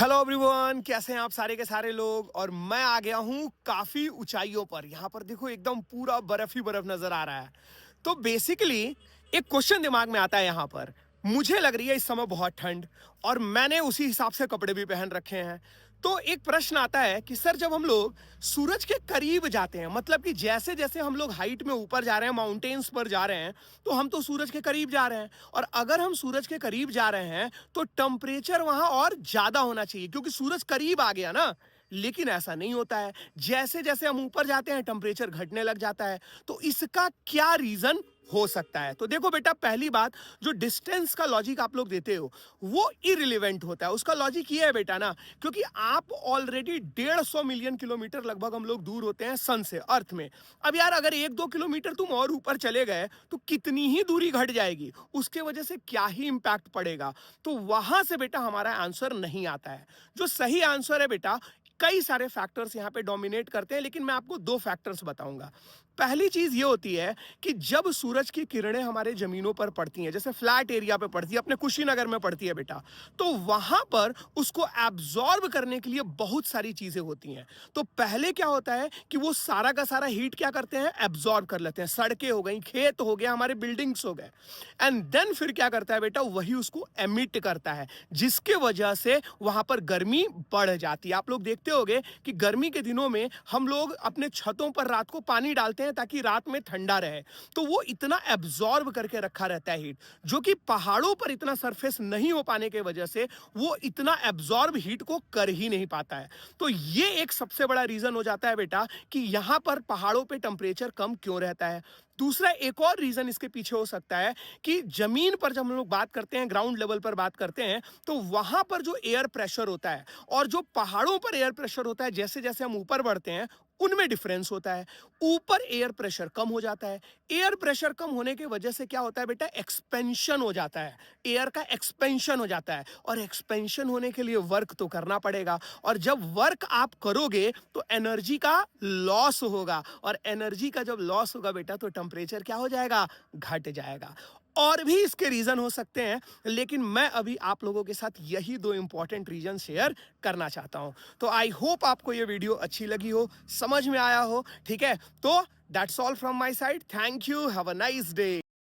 Hello everyone, कैसे हैं आप सारे के सारे लोग। और मैं आ गया हूँ काफ़ी ऊंचाइयों पर। यहाँ पर देखो एकदम पूरा बर्फ ही बर्फ नज़र आ रहा है। तो बेसिकली एक क्वेश्चन दिमाग में आता है यहाँ पर। मुझे लग रही है इस समय बहुत ठंड, और मैंने उसी हिसाब से कपड़े भी पहन रखे हैं। तो एक प्रश्न आता है कि सर, जब हम लोग सूरज के करीब जाते हैं, मतलब कि जैसे जैसे हम लोग हाइट में ऊपर जा रहे हैं, माउंटेन्स पर जा रहे हैं, तो हम तो सूरज के करीब जा रहे हैं। और अगर हम सूरज के करीब जा रहे हैं तो टेम्परेचर वहां और ज्यादा होना चाहिए, क्योंकि सूरज करीब आ गया ना। लेकिन ऐसा नहीं होता है। जैसे जैसे हम ऊपर जाते हैं टेम्परेचर घटने लग जाता है। तो इसका क्या रीजन हो सकता है? तो देखो बेटा, पहली बात, जो डिस्टेंस का लॉजिक आप लोग देते हो वो इरिलेवेंट होता है। उसका लॉजिक ये है बेटा ना, क्योंकि आप ऑलरेडी 150 मिलियन किलोमीटर लगभग हम लोग दूर होते हैं सन से, अर्थ में। अब यार, अगर 1-2 किलोमीटर तुम और ऊपर चले गए तो कितनी ही दूरी घट जाएगी, उसके वजह से क्या ही इंपैक्ट पड़ेगा। तो वहां से बेटा हमारा आंसर नहीं आता है। जो सही आंसर है बेटा, कई सारे फैक्टर्स यहां पे डोमिनेट करते हैं, लेकिन मैं आपको दो फैक्टर्स बताऊंगा। पहली चीज ये होती है कि जब सूरज की किरणें हमारे जमीनों पर पड़ती हैं, जैसे फ्लैट एरिया पे पड़ती है, अपने कुशीनगर में पड़ती है बेटा, तो वहां पर उसको एब्जॉर्ब करने के लिए बहुत सारी चीजें होती हैं। तो पहले क्या होता है कि वो सारा का सारा हीट क्या करते हैं, एब्जॉर्ब कर लेते हैं। सड़कें हो गई, खेत हो गया, हमारे बिल्डिंग्स हो गए। एंड देन फिर क्या करता है बेटा, वही उसको एमिट करता है, जिसके वजह से वहां पर गर्मी बढ़ जाती है। आप लोग देखते होंगे कि गर्मी के दिनों में हम लोग अपने छतों पर रात को पानी डालते हैं ताकि रात में ठंडा रहे। तो वो इतना एब्जॉर्ब करके रखा रहता है हीट, जो कि पहाड़ों पर इतना सरफेस नहीं हो पाने की वजह से वो इतना एब्जॉर्ब हीट को कर ही नहीं पाता है। तो ये एक सबसे बड़ा रीजन हो जाता है बेटा कि यहां पर पहाड़ों पे टेम्परेचर कम क्यों रहता है। दूसरा एक और रीजन इसके पीछे हो सकता है कि जमीन पर जब हम लोग बात करते हैं, ग्राउंड लेवल पर बात करते हैं, तो वहां पर जो एयर प्रेशर होता है और जो पहाड़ों पर एयर प्रेशर होता है, जैसे जैसे हम ऊपर बढ़ते हैं उनमें डिफरेंस होता है। ऊपर एयर प्रेशर कम हो जाता है। एयर प्रेशर कम होने की वजह से क्या होता है बेटा, एक्सपेंशन हो जाता है। एयर का एक्सपेंशन हो जाता है, और एक्सपेंशन होने के लिए वर्क तो करना पड़ेगा। और जब वर्क आप करोगे तो एनर्जी का लॉस होगा, और एनर्जी का जब लॉस होगा बेटा, तो टेम्परेचर क्या हो जाएगा, घट जाएगा। और भी इसके रीजन हो सकते हैं, लेकिन मैं अभी आप लोगों के साथ यही दो इंपॉर्टेंट रीजन शेयर करना चाहता हूं। तो आई होप आपको ये वीडियो अच्छी लगी हो, समझ में आया हो। ठीक है, तो that's all from my side. Thank you, have a nice day.